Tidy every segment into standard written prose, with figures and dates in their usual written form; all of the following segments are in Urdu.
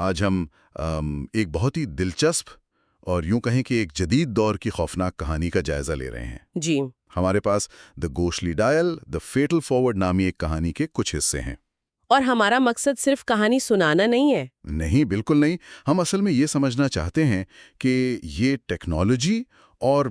آج ہم ایک بہت ہی دلچسپ اور یوں کہیں کہ ایک جدید دور کی خوفناک کہانی کا جائزہ لے رہے ہیں۔ جی۔ ہمارے پاس دا گوشلی ڈائل، دا فیٹل فارورڈ نامی ایک کہانی کے کچھ حصے ہیں۔ اور ہمارا مقصد صرف کہانی سنانا نہیں ہے۔ نہیں، بالکل نہیں۔ ہم اصل میں یہ سمجھنا چاہتے ہیں کہ یہ ٹیکنالوجی اور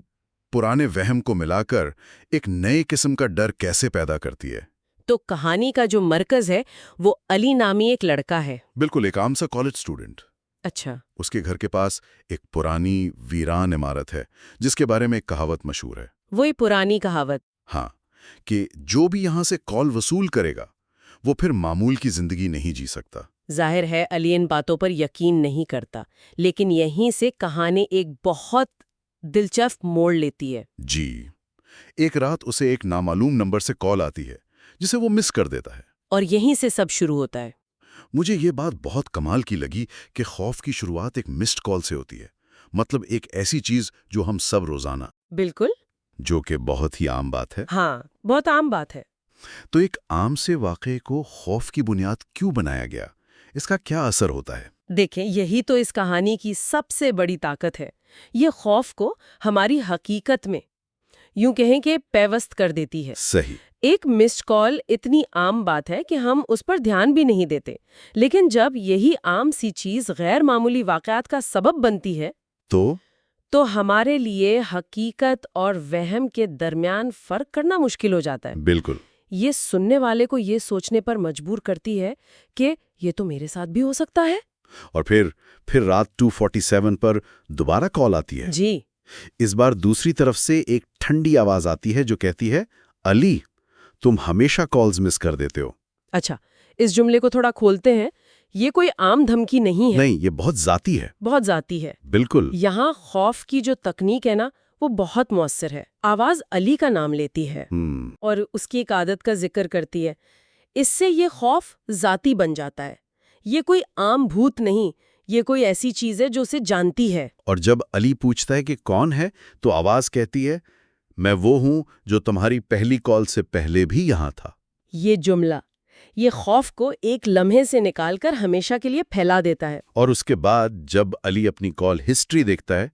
پرانے وہم کو ملا کر ایک نئے قسم کا ڈر کیسے پیدا کرتی ہے۔ تو کہانی کا جو مرکز ہے وہ علی نامی ایک لڑکا ہے۔ بالکل، ایک عام سا کالج اسٹوڈنٹ۔ اچھا۔ اس کے گھر کے پاس ایک پرانی ویران عمارت ہے جس کے بارے میں ایک کہاوت مشہور ہے۔ وہی پرانی کہاوت۔ ہاں، کہ جو بھی یہاں سے کال وصول کرے گا وہ پھر معمول کی زندگی نہیں جی سکتا۔ ظاہر ہے علی ان باتوں پر یقین نہیں کرتا، لیکن یہیں سے کہانی ایک بہت دلچسپ موڑ لیتی ہے۔ جی، ایک رات اسے ایک نامعلوم نمبر سے کال آتی ہے جسے وہ مس کر دیتا ہے، اور یہیں سے سب شروع ہوتا ہے۔ مجھے یہ بات بہت کمال کی لگی کہ خوف کی شروعات ایک مسڈ کال سے ہوتی ہے، مطلب ایک ایسی چیز جو ہم سب روزانہ، بالکل، جو کہ بہت ہی عام بات ہے۔ ہاں، بہت عام بات ہے۔ تو ایک عام سے واقعے کو خوف کی بنیاد کیوں بنایا گیا؟ اس کا کیا اثر ہوتا ہے؟ دیکھیں، یہی تو اس کہانی کی سب سے بڑی طاقت ہے۔ یہ خوف کو ہماری حقیقت میں یوں کہیں کہ پیوست کر دیتی ہے۔ صحیح۔ ایک مسڈ کال اتنی عام بات ہے کہ ہم اس پر دھیان بھی نہیں دیتے، لیکن جب یہی عام سی چیز غیر معمولی واقعات کا سبب بنتی ہے تو ہمارے لیے حقیقت اور وہم کے درمیان فرق کرنا مشکل ہو جاتا ہے۔ بالکل۔ یہ سننے والے کو یہ سوچنے پر مجبور کرتی ہے کہ یہ تو میرے ساتھ بھی ہو سکتا ہے۔ اور پھر رات 2:47 پر دوبارہ کال آتی ہے۔ جی۔ اس بار دوسری طرف سے ایک ٹھنڈی آواز آتی ہے جو کہتی ہے، علی، تم ہمیشہ کالز مس کر دیتے ہو۔ اچھا، اس جملے کو تھوڑا کھولتے ہیں۔ یہ کوئی عام دھمکی نہیں ہے۔ نہیں، یہ بہت ذاتی ہے۔ بہت ذاتی ہے۔ بالکل۔ یہاں خوف کی جو تکنیک ہے نا، وہ بہت مؤثر ہے۔ آواز علی کا نام لیتی ہے اور اس کی ایک عادت کا ذکر کرتی ہے۔ اس سے یہ خوف ذاتی بن جاتا ہے۔ یہ کوئی عام بھوت نہیں، یہ کوئی ایسی چیز ہے جو اسے جانتی ہے۔ اور جب علی پوچھتا ہے کہ کون ہے تو آواز کہتی ہے، میں وہ ہوں جو تمہاری پہلی کال سے پہلے بھی یہاں تھا۔ یہ جملہ، یہ خوف کو ایک لمحے سے نکال کر ہمیشہ کے لیے پھیلا دیتا ہے۔ اور اس کے بعد جب علی اپنی کال ہسٹری دیکھتا ہے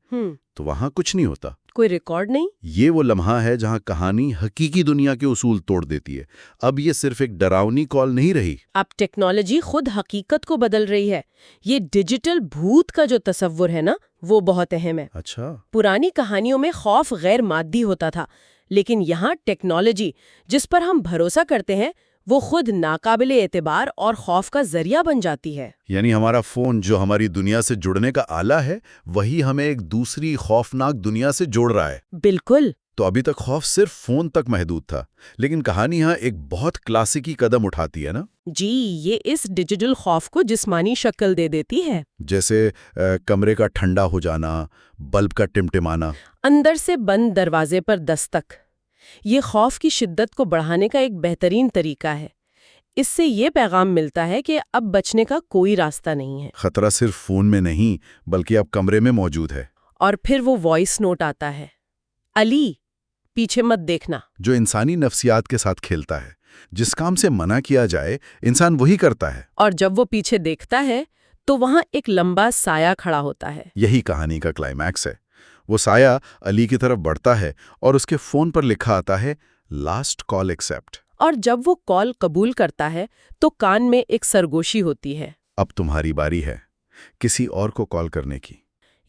تو وہاں کچھ نہیں ہوتا، کوئی ریکارڈ نہیں۔ یہ وہ لمحہ ہے جہاں کہانی حقیقی دنیا کے اصول توڑ دیتی ہے۔ اب یہ صرف ایک ڈراؤنی کال نہیں رہی۔ اب ٹیکنالوجی خود حقیقت کو بدل رہی ہے۔ یہ ڈیجیٹل بھوت کا جو تصور ہے نا، وہ بہت اہم ہے۔ اچھا۔ پرانی کہانیوں میں خوف غیر مادی ہوتا تھا، لیکن یہاں ٹیکنالوجی جس پر ہم بھروسہ کرتے ہیں وہ خود ناقابل اعتبار اور خوف کا ذریعہ بن جاتی ہے۔ یعنی ہمارا فون جو ہماری دنیا سے جڑنے کا آلہ ہے، وہی ہمیں ایک دوسری خوفناک دنیا سے جوڑ رہا ہے۔ بالکل۔ تو ابھی تک خوف صرف فون تک محدود تھا، لیکن کہانی یہاں ایک بہت کلاسیکی قدم اٹھاتی ہے نا؟ جی، یہ اس ڈیجیٹل خوف کو جسمانی شکل دے دیتی ہے۔ جیسے کمرے کا ٹھنڈا ہو جانا، بلب کا ٹمٹمانا، اندر سے بند دروازے پر دستک۔ یہ خوف کی شدت کو بڑھانے کا ایک بہترین طریقہ ہے۔ اس سے یہ پیغام ملتا ہے کہ اب بچنے کا کوئی راستہ نہیں ہے۔ خطرہ صرف فون میں نہیں بلکہ اب کمرے میں موجود ہے۔ اور پھر وہ وائس نوٹ آتا ہے، علی، پیچھے مت دیکھنا، جو انسانی نفسیات کے ساتھ کھیلتا ہے۔ جس کام سے منع کیا جائے انسان وہی کرتا ہے۔ اور جب وہ پیچھے دیکھتا ہے تو وہاں ایک لمبا سایہ کھڑا ہوتا ہے۔ یہی کہانی کا کلائمیکس ہے۔ وہ سایہ علی کی طرف بڑھتا ہے اور اس کے فون پر لکھا آتا ہے، لاسٹ کال ایکسپٹ۔ اور جب وہ کال قبول کرتا ہے تو کان میں ایک سرگوشی ہوتی ہے، اب تمہاری باری ہے کسی اور کو کال کرنے کی۔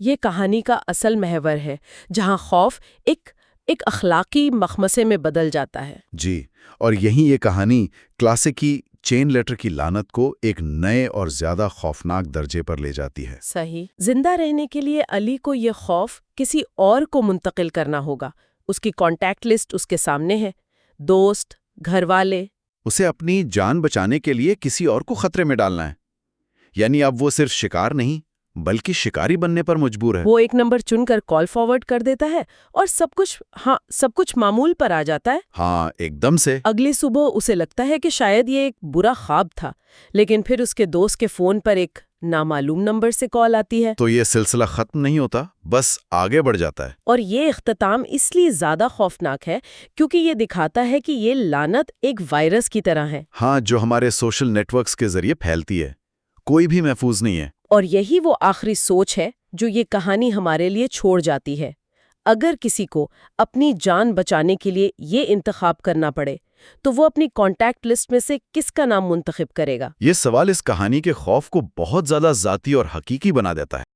یہ کہانی کا اصل محور ہے، جہاں خوف ایک اخلاقی مخمصے میں بدل جاتا ہے۔ جی، اور یہیں یہ کہانی کلاسیکی چین لیٹر کی لعنت کو ایک نئے اور زیادہ خوفناک درجے پر لے جاتی ہے۔ صحیح۔ زندہ رہنے کے لیے علی کو یہ خوف کسی اور کو منتقل کرنا ہوگا۔ اس کی کانٹیکٹ لسٹ اس کے سامنے ہے، دوست، گھر والے۔ اسے اپنی جان بچانے کے لیے کسی اور کو خطرے میں ڈالنا ہے، یعنی اب وہ صرف شکار نہیں بلکہ شکاری بننے پر مجبور ہے۔ وہ ایک نمبر چن کر کال فارورڈ کر دیتا ہے اور سب کچھ معمول پر آ جاتا ہے۔ ہاں، ایک دم سے۔ اگلی صبح اسے لگتا ہے کہ شاید یہ ایک برا خواب تھا، لیکن پھر اس کے دوست کے فون پر ایک نامعلوم نمبر سے کال آتی ہے۔ تو یہ سلسلہ ختم نہیں ہوتا، بس آگے بڑھ جاتا ہے۔ اور یہ اختتام اس لیے زیادہ خوفناک ہے کیونکہ یہ دکھاتا ہے کہ یہ لعنت ایک وائرس کی طرح ہے۔ ہاں، جو ہمارے سوشل نیٹ ورکس کے ذریعے پھیلتی ہے، کوئی بھی محفوظ نہیں ہے۔ اور یہی وہ آخری سوچ ہے جو یہ کہانی ہمارے لیے چھوڑ جاتی ہے۔ اگر کسی کو اپنی جان بچانے کے لیے یہ انتخاب کرنا پڑے تو وہ اپنی کانٹیکٹ لسٹ میں سے کس کا نام منتخب کرے گا؟ یہ سوال اس کہانی کے خوف کو بہت زیادہ ذاتی اور حقیقی بنا دیتا ہے۔